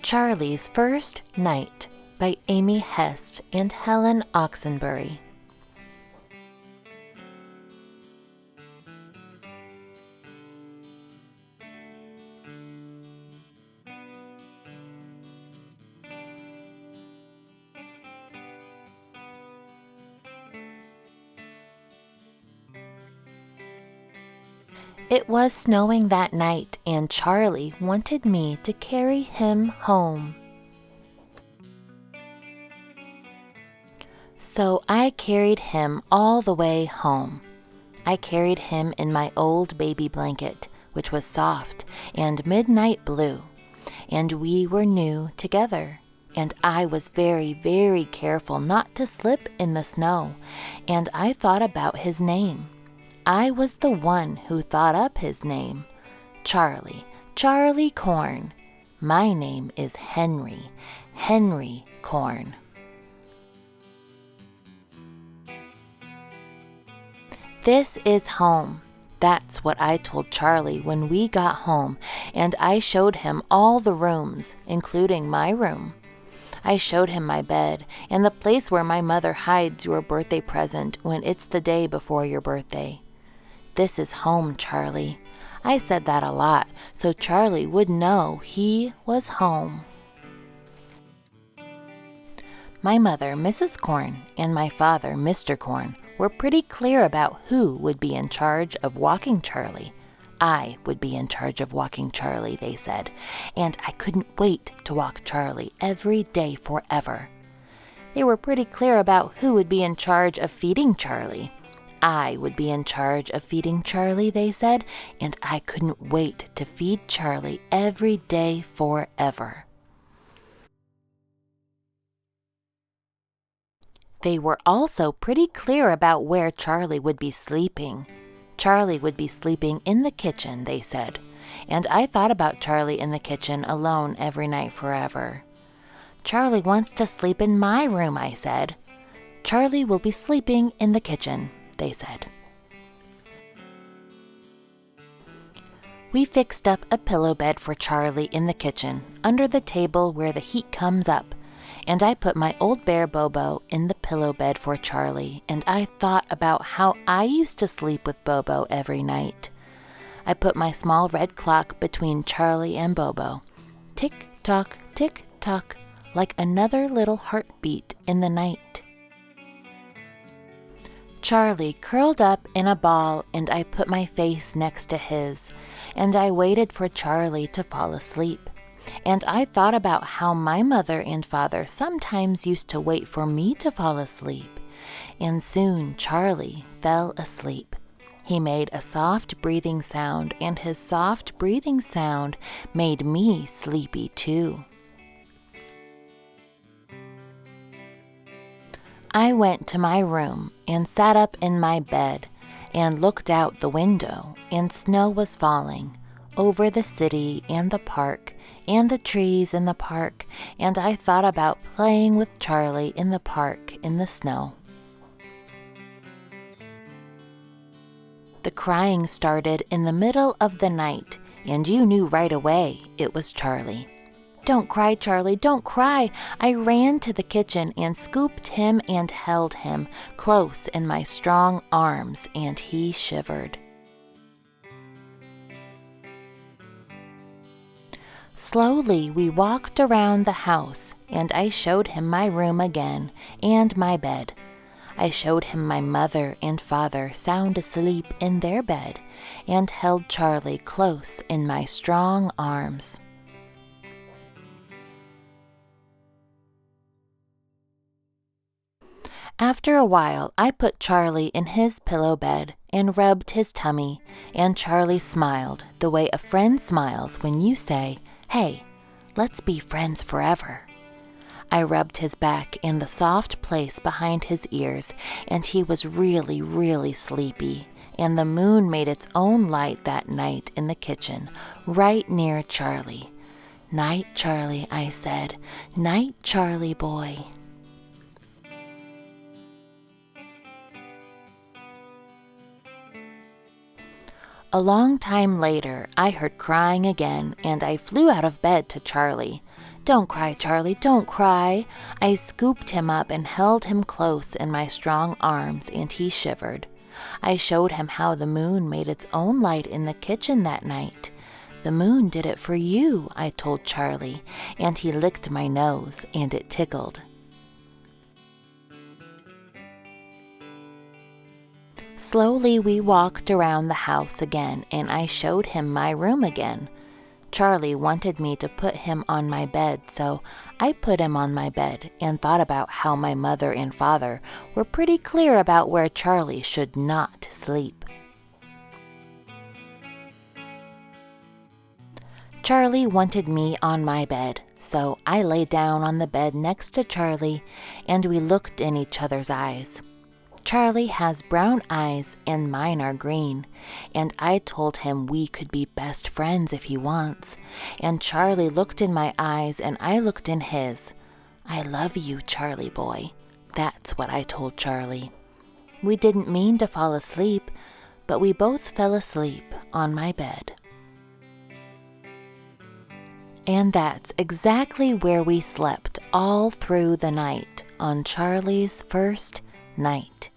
Charley's First Night by Amy Hest and Helen Oxenbury. It was snowing that night, and Charley wanted me to carry him home. So I carried him all the way home. I carried him in my old baby blanket, which was soft and midnight blue, and we were new together. And I was very, very careful not to slip in the snow, and I thought about his name. I was the one who thought up his name. Charley Corn. My name is Henry Corn. This is home. That's what I told Charley when we got home, and I showed him all the rooms, including my room. I showed him my bed and the place where my mother hides your birthday present when it's the day before your birthday. This is home, Charley. I said that a lot, so Charley would know he was home. My mother, Mrs. Corn, and my father, Mr. Corn, were pretty clear about who would be in charge of walking Charley. I would be in charge of walking Charley, they said, and I couldn't wait to walk Charley every day forever. They were pretty clear about who would be in charge of feeding Charley. I would be in charge of feeding Charley, they said, and I couldn't wait to feed Charley every day forever. They were also pretty clear about where Charley would be sleeping. Charley would be sleeping in the kitchen, they said, and I thought about Charley in the kitchen alone every night forever. Charley wants to sleep in my room, I said. Charley will be sleeping in the kitchen, they said. We fixed up a pillow bed for Charley in the kitchen, under the table where the heat comes up, and I put my old bear Bobo in the pillow bed for Charley, and I thought about how I used to sleep with Bobo every night. I put my small red clock between Charley and Bobo. Tick-tock, tick-tock, like another little heartbeat in the night. Charley curled up in a ball, and I put my face next to his, and I waited for Charley to fall asleep. And I thought about how my mother and father sometimes used to wait for me to fall asleep. And soon Charley fell asleep. He made a soft breathing sound, and his soft breathing sound made me sleepy too. I went to my room and sat up in my bed and looked out the window, and snow was falling over the city and the park and the trees in the park, and I thought about playing with Charley in the park in the snow. The crying started in the middle of the night, and you knew right away it was Charley. Don't cry, Charley, don't cry. I ran to the kitchen and scooped him and held him close in my strong arms, and he shivered. Slowly we walked around the house, and I showed him my room again and my bed. I showed him my mother and father sound asleep in their bed, and held Charley close in my strong arms. After a while, I put Charley in his pillow bed and rubbed his tummy, and Charley smiled the way a friend smiles when you say, "Hey, let's be friends forever." I rubbed his back in the soft place behind his ears, and he was really, really sleepy, and the moon made its own light that night in the kitchen, right near Charley. "Night, Charley," I said. "Night, Charley boy." A long time later, I heard crying again, and I flew out of bed to Charley. "Don't cry, Charley, don't cry." I scooped him up and held him close in my strong arms, and he shivered. I showed him how the moon made its own light in the kitchen that night. "The moon did it for you," I told Charley, and he licked my nose, and it tickled. Slowly we walked around the house again, and I showed him my room again. Charley wanted me to put him on my bed, so I put him on my bed and thought about how my mother and father were pretty clear about where Charley should not sleep. Charley wanted me on my bed, so I lay down on the bed next to Charley, and we looked in each other's eyes. Charley has brown eyes and mine are green, and I told him we could be best friends if he wants. And Charley looked in my eyes and I looked in his. "I love you, Charley boy." That's what I told Charley. We didn't mean to fall asleep, but we both fell asleep on my bed. And that's exactly where we slept all through the night on Charley's first night.